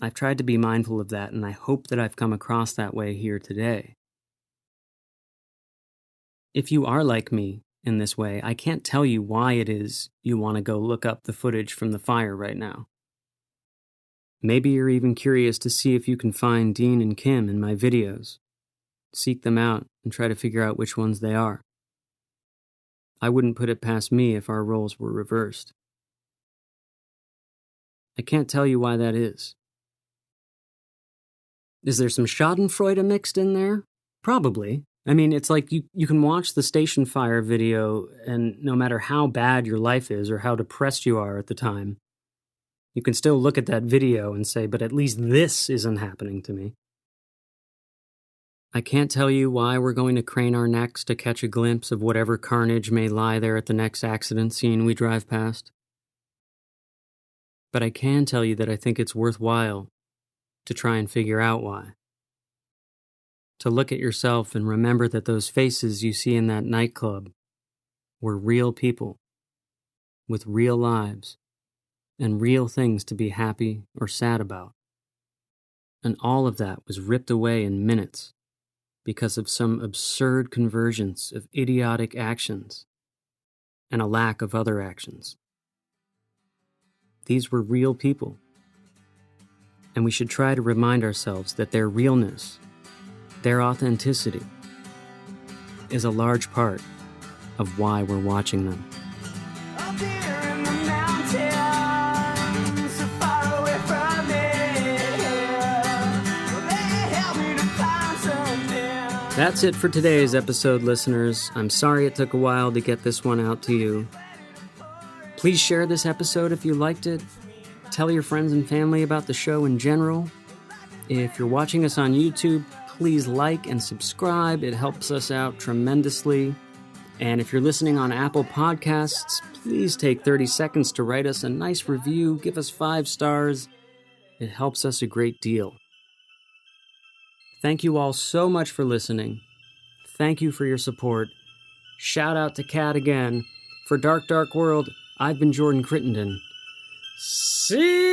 S2: I've tried to be mindful of that, and I hope that I've come across that way here today. If you are like me in this way, I can't tell you why it is you want to go look up the footage from the fire right now. Maybe you're even curious to see if you can find Dean and Kim in my videos. Seek them out and try to figure out which ones they are. I wouldn't put it past me if our roles were reversed. I can't tell you why that is. Is there some schadenfreude mixed in there? Probably. I mean, it's like you can watch the station fire video, and no matter how bad your life is or how depressed you are at the time, you can still look at that video and say, but at least this isn't happening to me. I can't tell you why we're going to crane our necks to catch a glimpse of whatever carnage may lie there at the next accident scene we drive past. But I can tell you that I think it's worthwhile to try and figure out why. To look at yourself and remember that those faces you see in that nightclub were real people with real lives and real things to be happy or sad about. And all of that was ripped away in minutes because of some absurd convergence of idiotic actions and a lack of other actions. These were real people, and we should try to remind ourselves that their realness, their authenticity, is a large part of why we're watching them.
S3: Up here in the mountains, so far away from here, they help me to find something.
S2: That's it for today's episode, listeners. I'm sorry it took a while to get this one out to you. Please share this episode if you liked it. Tell your friends and family about the show in general. If you're watching us on YouTube, please like and subscribe. It helps us out tremendously. And if you're listening on Apple Podcasts, please take 30 seconds to write us a nice review. Give us 5 stars. It helps us a great deal. Thank you all so much for listening. Thank you for your support. Shout out to Kat again. For Dark Dark World, I've been Jordan Crittenden. See